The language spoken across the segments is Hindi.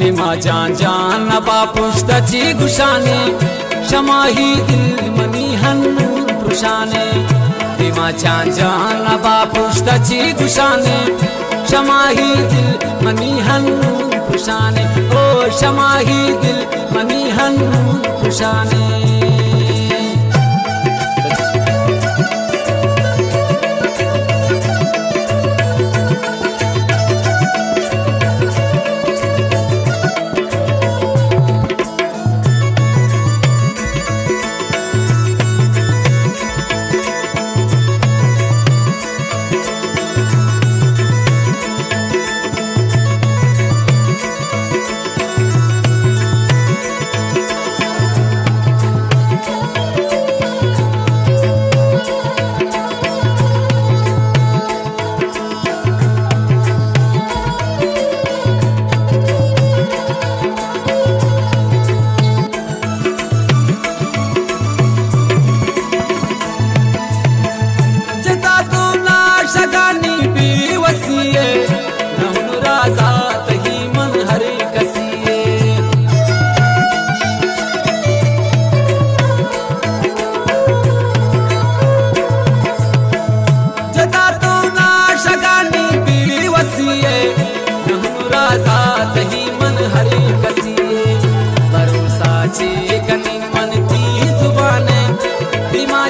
दिमा जान जान नबा पुष्टाची गुशाने शमाही दिल मनी हन्नूर पुरुषाने दिमा जान जान नबा पुष्टाची गुशाने शमाही दिल मनी हन्नूर पुरुषाने ओ शमाही दिल मनी हन्नूर पुरुषाने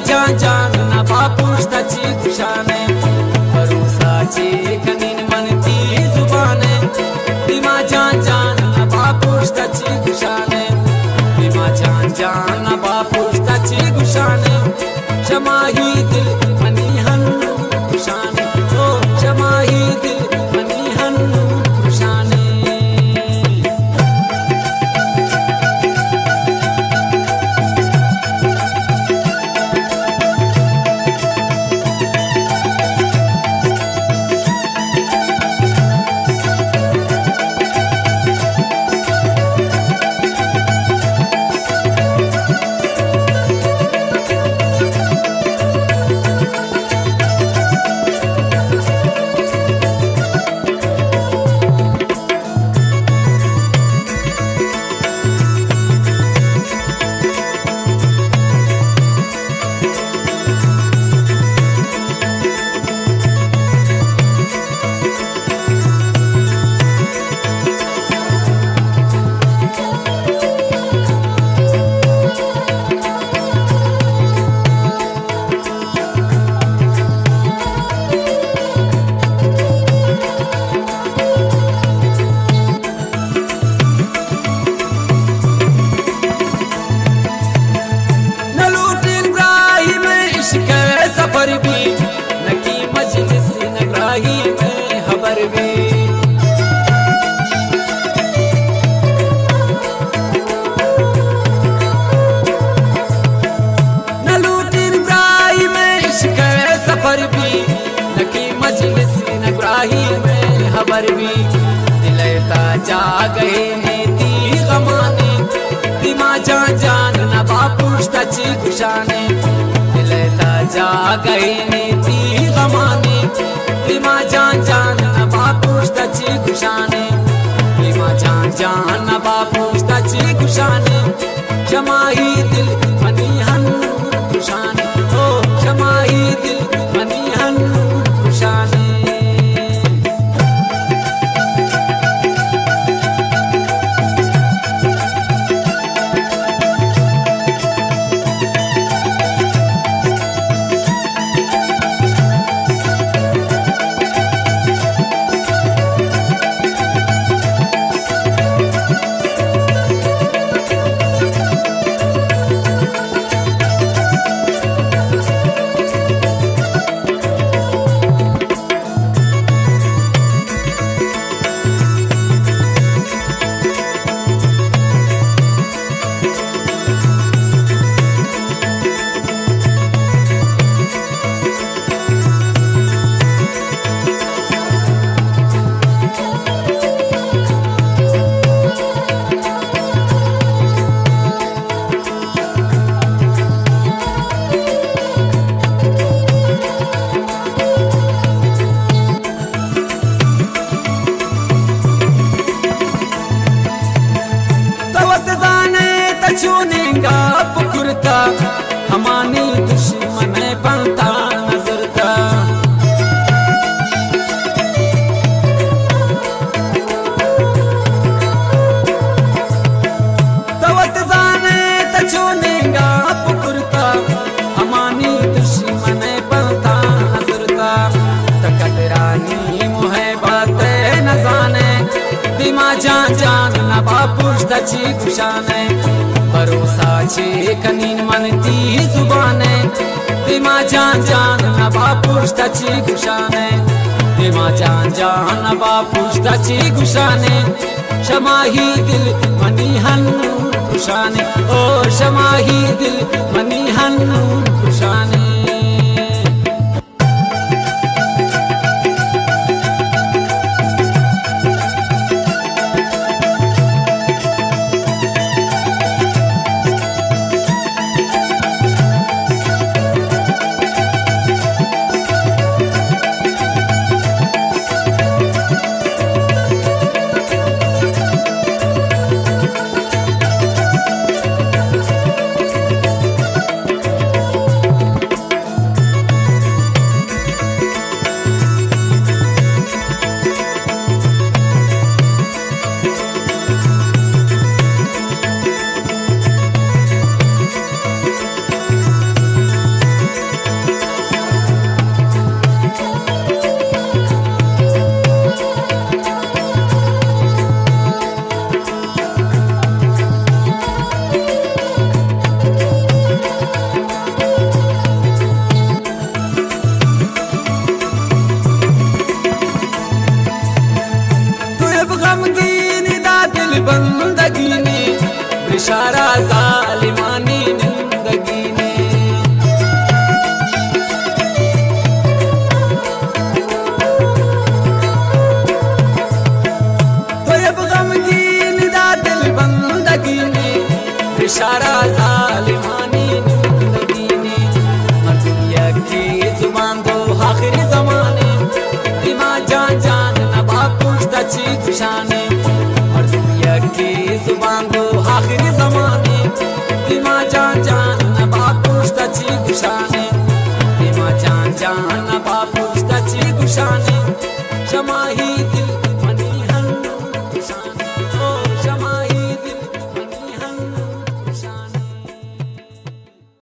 जान जान नबा पुष्टाची गुशाने भरोसाची कनीन मनती जुबाने दिमा जान जान नबा पुष्टाची गुशाने दिमा जान जान नबा पुष्टाची गुशाने शमाही दिल मनी हन्नूर गुशाने ओ शमाही दिल मनी हन्नूर गुशाने सफर भी नकी मजलिस नगराही में खबर भी न लूटिन ग्राही में इश्क सफर भी नकी मजलिस नगराही में खबर भी दिलता जा गए नीति गमाने दिमा जान जान नबा पुष्टाची गुशाने जा गए नीति गमाने दिमा जान जान नबा पुष्टाची गुशाने दिमा जान जान नबा पुष्टाची गुशाने शमाही दिल मनी हन्नूर गुशाने ओ शमाही दिल मनी हन्नूर गुशाने दिमा जान जान न बापुष्टाची कुशाने भरोसा छे कनीन मनती जुबाने दिमा जान जान न बापुष्टाची कुशाने दिमा जान जान न बापुष्टाची कुशाने शमाही दिल मनी हन्नून कुशाने ओ शमाही दिल मनी हन्नून कुशाने बंदगी ने बिशारा जालिमानी जिंदगी ने तो अब गमगीन दा दिल बंदगी ने बिशारा जालिमानी जिंदगी ने दुनिया की जुबान दो आखिरी जमाने दिमा जान जान न बापुष्टाची कुशाने की जुबान दो आखिरी जमाने दिमा जान जान न बापुष्टाची कुशाने दिमा जान जान न बापुष्टाची कुशाने